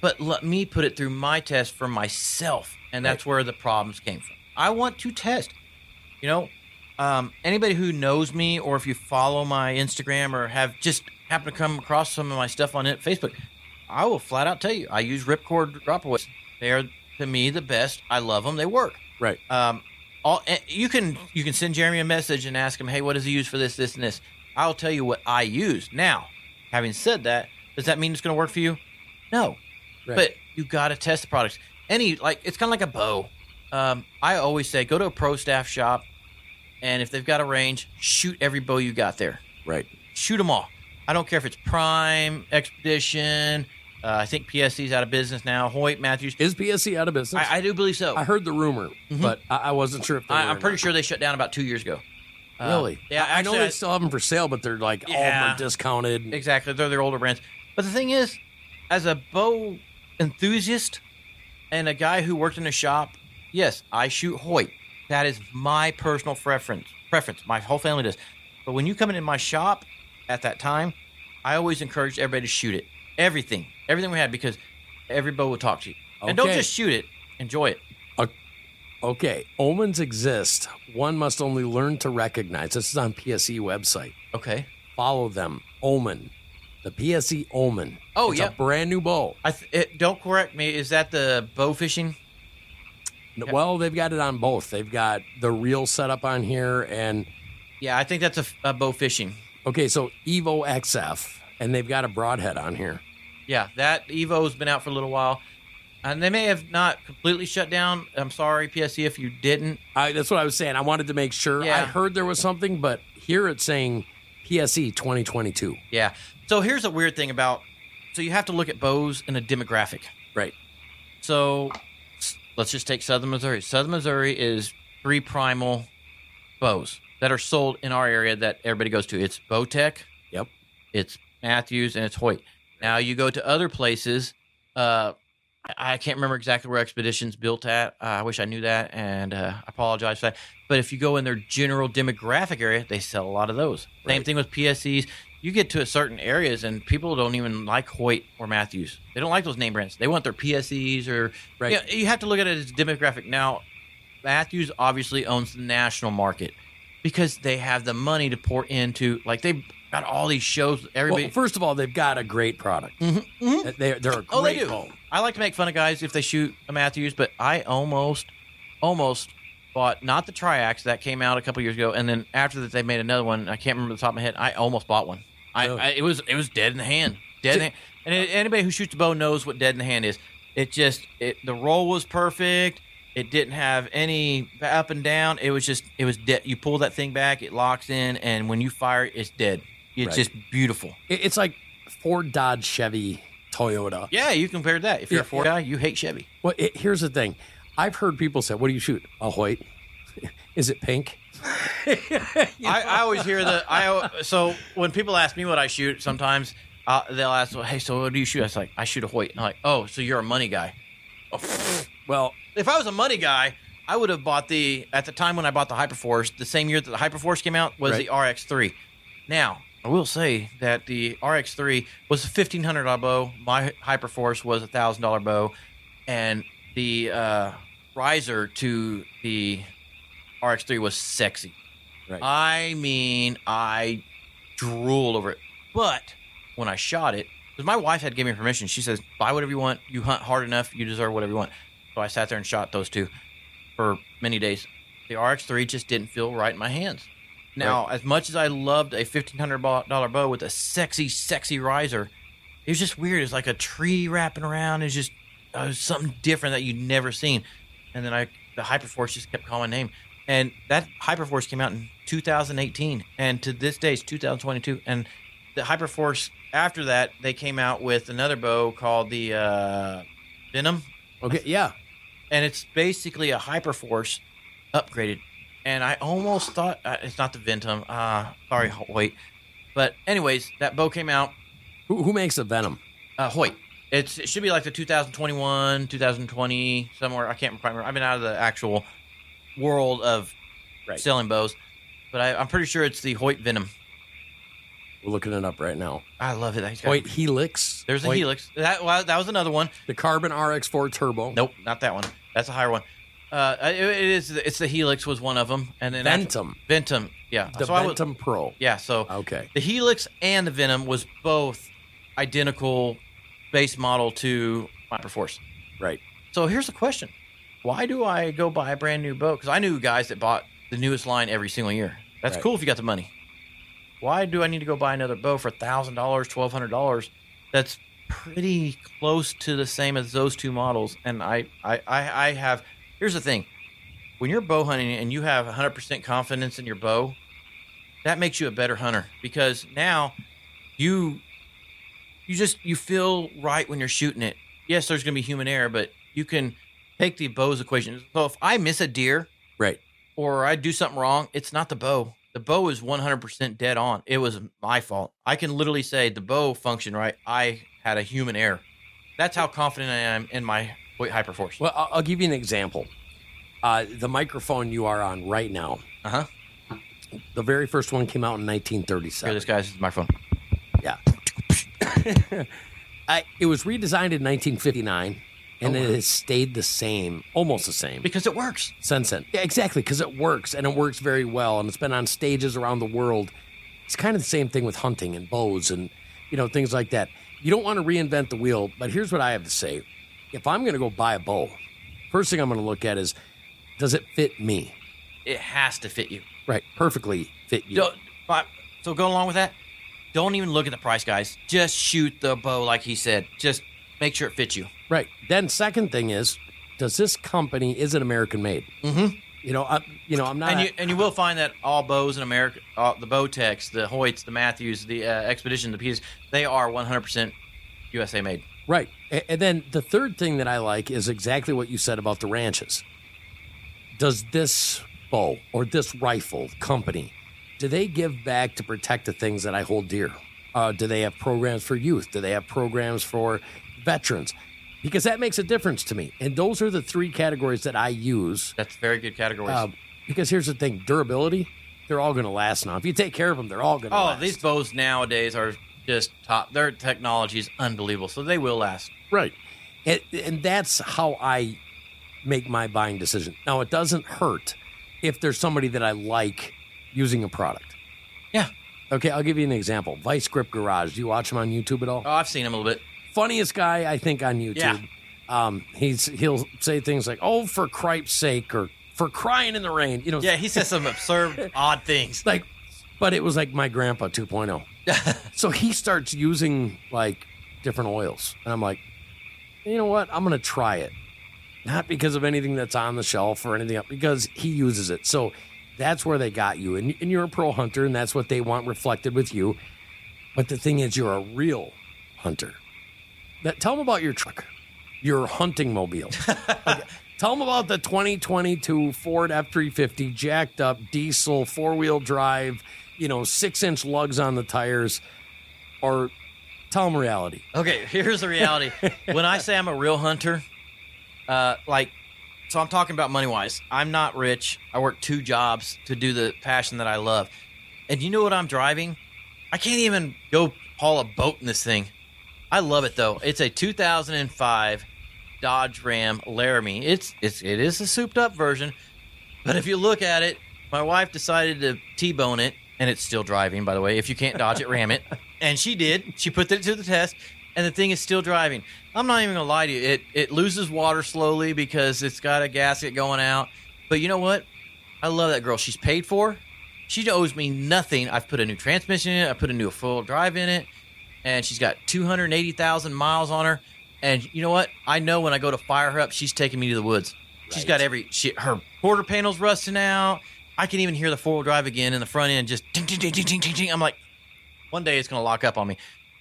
but let me put it through my test for myself, and that's where the problems came from. I want to test. You know, anybody who knows me, or if you follow my Instagram or have just happened to come across some of my stuff on Facebook, I will flat out tell you I use Ripcord drop-aways. They are, to me, the best. I love them. They work. Right. You can send Jeremy a message and ask him, hey, what does he use for this, this, and this? I'll tell you what I use. Now, having said that, does that mean it's going to work for you? No. Right. But you got to test the products. It's kind of like a bow. I always say, go to a pro staff shop, and if they've got a range, shoot every bow you got there. Right. Shoot them all. I don't care if it's Prime, Expedition. I think PSC's out of business now. Hoyt, Matthews. Is PSC out of business? I do believe so. I heard the rumor, but I wasn't sure if they were. I'm pretty sure they shut down about 2 years ago. Really? Yeah, I know they still have them for sale, but they're like all discounted. Exactly. They're their older brands. But the thing is, as a bow enthusiast and a guy who worked in a shop, yes, I shoot Hoyt. That is my personal preference. My whole family does. But when you come into my shop at that time, I always encouraged everybody to shoot it. Everything we had, because every bow will talk to you. Okay. And don't just shoot it. Enjoy it. Okay. Omens exist. One must only learn to recognize. This is on PSE website. Okay. Follow them. Omen. The PSE Omen. Oh, it's a brand new bow. Don't correct me. Is that the bow fishing? Well, they've got it on both. They've got the reel set up on here, and yeah, I think that's a bow fishing. Okay, so Evo XF, and they've got a broadhead on here. Yeah, that Evo's been out for a little while, and they may have not completely shut down. I'm sorry, PSC, if you didn't. That's what I was saying. I wanted to make sure. Yeah. I heard there was something, but here it's saying PSE 2022. Yeah. So here's a weird thing so you have to look at bows in a demographic. Right. So let's just take Southern Missouri. Southern Missouri is 3 primal bows that are sold in our area that everybody goes to. It's Bowtech. Yep. It's Matthews, and it's Hoyt. Now you go to other places. I can't remember exactly where Expedition's built at. I wish I knew that, and I apologize for that. But if you go in their general demographic area, they sell a lot of those. Right. Same thing with PSEs. You get to certain areas, and people don't even like Hoyt or Matthews. They don't like those name brands. They want their PSEs or right. You have to look at it as demographic. Now, Matthews obviously owns the national market because they have the money to pour into. Like, they've got all these shows. Everybody. Well, first of all, they've got a great product. Mm-hmm. Mm-hmm. They're a great they do. bow. I like to make fun of guys if they shoot a Matthews, but I almost bought not the Triax that came out a couple years ago, and then after that they made another one. I can't remember the top of my head. I almost bought one. It was dead in the hand. Dead in the hand. And anybody who shoots a bow knows what dead in the hand is. The roll was perfect. It didn't have any up and down. It was dead. You pull that thing back, it locks in, and when you fire it, it's dead. It's just beautiful. It's like Ford, Dodge, Chevy, Toyota. Yeah, you compared that. If you're a Ford guy, you hate Chevy. Well, here's the thing. I've heard people say, what do you shoot? A Hoyt. Is it pink? I always hear so when people ask me what I shoot, sometimes they'll ask, well, hey, so what do you shoot? I was like, I shoot a Hoyt. And I'm like, oh, so you're a money guy. Well, if I was a money guy, I would have bought at the time when I bought the Hyperforce, the same year that the Hyperforce came out was the RX3. Now, I will say that the RX3 was a $1,500 bow. My Hyperforce was a $1,000 bow. And the riser to the RX3 was sexy. Right. I mean, I drooled over it. But when I shot it, because my wife had given me permission, she says, buy whatever you want. You hunt hard enough, you deserve whatever you want. So I sat there and shot those two for many days. The RX3 just didn't feel right in my hands. Now, as much as I loved a $1,500 bow with a sexy, sexy riser, it was just weird. It was like a tree wrapping around. It was something different that you'd never seen. And then the Hyperforce just kept calling my name. And that Hyperforce came out in 2018. And to this day, it's 2022. And the Hyperforce, after that, they came out with another bow called the Venom. Okay, yeah. And it's basically a Hyperforce upgraded. And I almost thought, it's not the Ventum. Sorry, Hoyt. But anyways, that bow came out. Who makes the Venom? Hoyt. It should be like the 2021, 2020, somewhere. I can't remember. I've been out of the actual world of selling bows. But I'm pretty sure it's the Hoyt Venom. We're looking it up right now. I love it. Wait, Helix. There's a Helix. That was another one. The Carbon RX4 Turbo. Nope, not that one. That's a higher one. It's the Helix was one of them, and then Ventum, yeah, the Ventum Pro. Yeah, so okay, the Helix and the Venom was both identical base model to Hyperforce. Right. So here's the question: why do I go buy a brand new boat? Because I knew guys that bought the newest line every single year. That's cool if you got the money. Why do I need to go buy another boat for $1,000, $1,200? That's pretty close to the same as those two models. And I have. Here's the thing: when you're bow hunting and you have 100% confidence in your bow, that makes you a better hunter because now you feel right when you're shooting it. Yes, there's going to be human error, but you can take the bow's equation. So if I miss a deer, right, or I do something wrong, it's not the bow. The bow is 100% dead on. It was my fault. I can literally say the bow functioned right. I had a human error. That's how confident I am in my Hyperforce. Well, I'll give you an example. The microphone you are on right now. Uh-huh. The very first one came out in 1937. Here, this guy's microphone. Yeah. It was redesigned in 1959, and it has stayed the same, almost the same. Because it works. Since then. Yeah, exactly, because it works, and it works very well, and it's been on stages around the world. It's kind of the same thing with hunting and bows and, things like that. You don't want to reinvent the wheel, but here's what I have to say. If I'm going to go buy a bow, first thing I'm going to look at is, does it fit me? It has to fit you. Right, perfectly fit you. So going along with that, don't even look at the price, guys. Just shoot the bow like he said. Just make sure it fits you. Right. Then second thing is, does this company, is it American made? Mm-hmm. I'm not. And you will find that all bows in America, the Bowtechs, the Hoyts, the Matthews, the Expedition, the P's, they are 100% USA made. Right. And then the third thing that I like is exactly what you said about the ranches. Does this bow or this rifle company, do they give back to protect the things that I hold dear? Do they have programs for youth? Do they have programs for veterans? Because that makes a difference to me. And those are the three categories that I use. That's very good categories. Because here's the thing, durability, they're all going to last now. If you take care of them, they're all going to last. Oh, these bows nowadays are just top. Their technology is unbelievable, so they will last. Right. And that's how I make my buying decision. Now, it doesn't hurt if there's somebody that I like using a product. Yeah. Okay, I'll give you an example. Vice Grip Garage. Do you watch him on YouTube at all? Oh, I've seen him a little bit. Funniest guy, I think, on YouTube. Yeah. He'll say things like, "Oh, for cripe's sake," or "for crying in the rain." Yeah, he says some absurd, odd things. But it was like my grandpa 2.0. So he starts using different oils, and I'm like, you know what? I'm gonna try it. Not because of anything that's on the shelf or anything else, because he uses it. So that's where they got you. And you're a pro hunter, and that's what they want reflected with you. But the thing is, you're a real hunter. Tell them about your truck, your hunting mobile. Okay. Tell them about the 2022 Ford F-350 jacked up diesel 4-wheel drive, 6-inch lugs on the tires, or tell them reality. Okay, here's the reality. When I say I'm a real hunter, so I'm talking about money-wise. I'm not rich. I work 2 jobs to do the passion that I love. And you know what I'm driving? I can't even go haul a boat in this thing. I love it, though. It's a 2005 Dodge Ram Laramie. It is a souped-up version. But if you look at it, my wife decided to T-bone it, and it's still driving, by the way. If you can't dodge it, ram it. And she did. She put it to the test. And the thing is still driving. I'm not even going to lie to you. It loses water slowly because it's got a gasket going out. But you know what? I love that girl. She's paid for. She owes me nothing. I've put a new transmission in it. I put a new full drive in it. And she's got 280,000 miles on her. And you know what? I know when I go to fire her up, she's taking me to the woods. Right. She's got her quarter panel's rusting out. I can even hear the four-wheel drive again in the front end. Just ting, ting, ting, ting, ting, ting, ting. I'm like, one day it's going to lock up on me.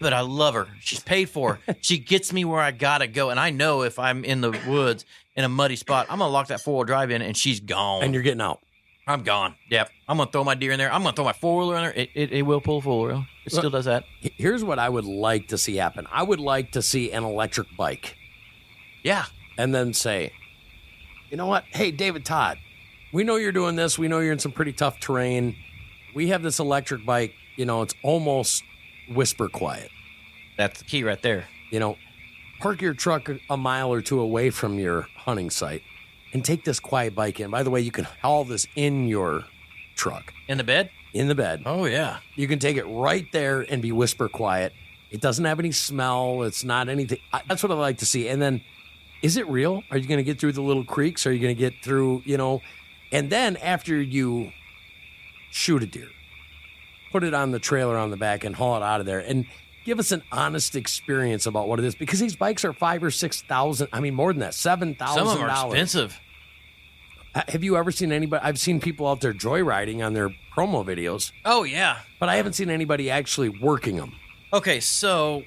But I love her. She's paid for. She gets me where I got to go. And I know if I'm in the woods in a muddy spot, I'm going to lock that four-wheel drive in, and she's gone. And you're getting out. I'm gone. Yep. I'm going to throw my deer in there. I'm going to throw my four-wheeler in there. It will pull a four-wheel. It still does that. Here's what I would like to see happen. I would like to see an electric bike. Yeah. And then say, you know what? Hey, David Todd, we know you're doing this. We know you're in some pretty tough terrain. We have this electric bike. it's almost whisper quiet. That's the key right there. Park your truck a mile or two away from your hunting site and take this quiet bike in. By the way, you can haul this in your truck. In the bed? In the bed. Oh, yeah. You can take it right there and be whisper quiet. It doesn't have any smell. It's not anything. That's what I like to see. And then, is it real? Are you going to get through the little creeks? Are you going to get through, And then after you shoot a deer, put it on the trailer on the back and haul it out of there. And give us an honest experience about what it is. Because these bikes are $5,000 or $6,000. I mean, more than that, $7,000. Some of them are expensive. Have you ever seen anybody? I've seen people out there joyriding on their promo videos. Oh, yeah. But I haven't seen anybody actually working them. Okay, so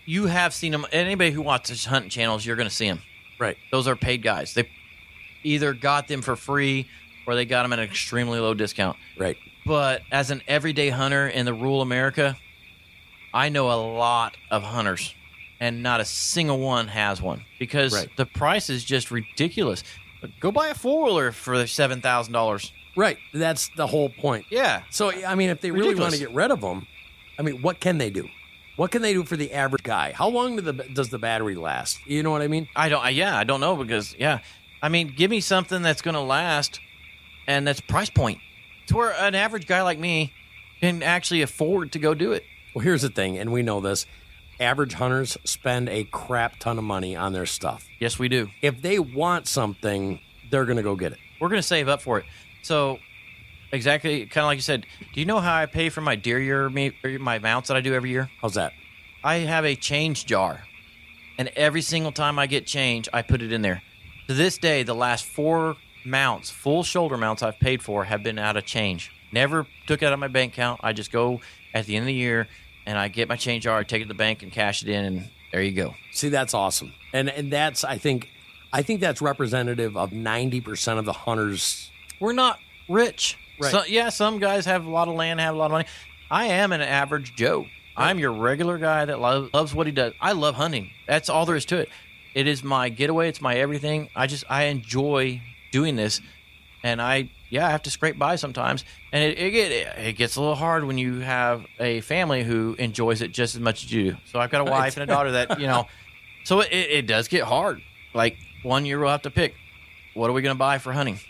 you have seen them. Anybody who watches hunting channels, you're going to see them. Right. Those are paid guys. They either got them for free or they got them at an extremely low discount. Right. But as an everyday hunter in the rural America, I know a lot of hunters, and not a single one has one because the price is just ridiculous. Go buy a four-wheeler for $7,000. Right. That's the whole point. Yeah. So, I mean, if they really want to get rid of them, I mean, what can they do? What can they do for the average guy? How long does the battery last? You know what I mean? I don't know because, I mean, give me something that's going to last and that's price point to where an average guy like me can actually afford to go do it. Well, here's the thing, and we know this. Average hunters spend a crap ton of money on their stuff. Yes, we do. If they want something, they're going to go get it. We're going to save up for it. So, exactly, kind of like you said, do you know how I pay for my deer year meat, or my mounts that I do every year? How's that? I have a change jar, and every single time I get change, I put it in there. To this day, the last 4 mounts, full shoulder mounts I've paid for, have been out of change. Never took it out of my bank account. I just go at the end of the year, and I get my change jar, I take it to the bank and cash it in, and there you go. See, that's awesome. And that's, I think that's representative of 90% of the hunters. We're not rich. Right. So, some guys have a lot of land, have a lot of money. I am an average Joe. Right. I'm your regular guy that loves what he does. I love hunting. That's all there is to it. It is my getaway. It's my everything. I enjoy doing this, and I have to scrape by sometimes. And it gets a little hard when you have a family who enjoys it just as much as you do. So I've got a wife and a daughter that, so it does get hard. Like 1 year we'll have to pick, what are we going to buy for hunting?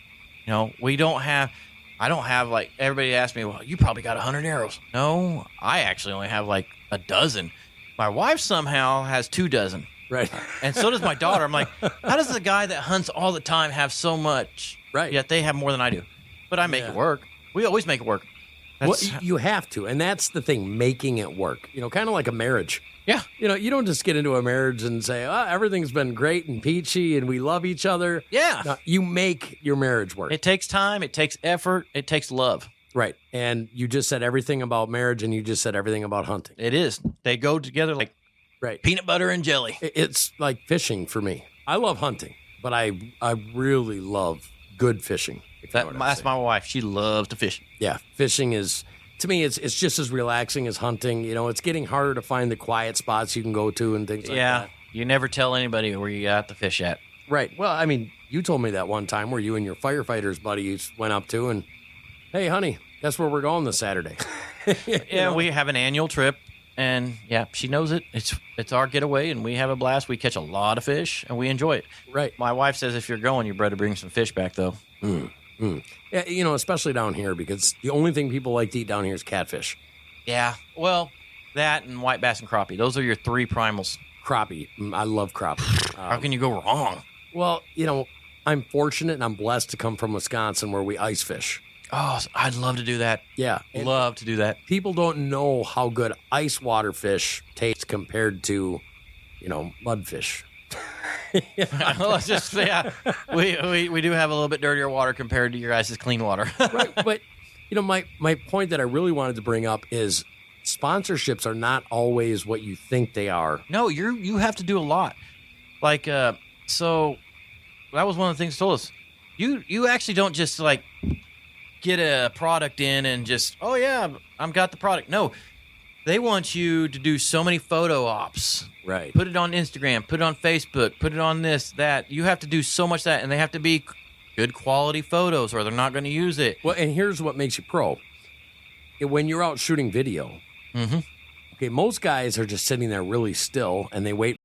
I don't have, like, everybody asks me, well, you probably got 100 arrows. No, I actually only have like a dozen. My wife somehow has 2 dozen. Right. And so does my daughter. I'm like, how does the guy that hunts all the time have so much? Right. Yet they have more than I do. But I make it work. We always make it work. Well, you have to. And that's the thing, making it work. Kind of like a marriage. Yeah. You don't just get into a marriage and say, everything's been great and peachy and we love each other. Yeah. No, you make your marriage work. It takes time. It takes effort. It takes love. Right. And you just said everything about marriage and you just said everything about hunting. It is. They go together like peanut butter and jelly. It's like fishing for me. I love hunting, but I really love good fishing. That's my wife. She loves to fish. Yeah. Fishing is... To me, it's just as relaxing as hunting. It's getting harder to find the quiet spots you can go to and things like that. Yeah, you never tell anybody where you got the fish at. Right. Well, I mean, you told me that one time where you and your firefighters buddies went up to and, hey, honey, guess where we're going this Saturday? We have an annual trip, and she knows it. It's our getaway, and we have a blast. We catch a lot of fish, and we enjoy it. Right. My wife says if you're going, you better bring some fish back, though. Yeah, especially down here, because the only thing people like to eat down here is catfish. Yeah, well, that and white bass and crappie. Those are your 3 primals. Crappie. I love crappie. How can you go wrong? Well, I'm fortunate and I'm blessed to come from Wisconsin where we ice fish. Oh, I'd love to do that. Yeah. Love to do that. People don't know how good ice water fish tastes compared to, mudfish. Let's just we do have a little bit dirtier water compared to your guys' clean water. Right, but my point that I really wanted to bring up is sponsorships are not always what you think they are. No, you have to do a lot. Like so that was one of the things they told us. You actually don't just like get a product in and just I've got the product. No. They want you to do so many photo ops. Right. Put it on Instagram, put it on Facebook, put it on this, that. You have to do so much that, and they have to be good quality photos or they're not going to use it. Well, and here's what makes you pro. when you're out shooting video, Mm-hmm. okay, most guys are just sitting there really still and they wait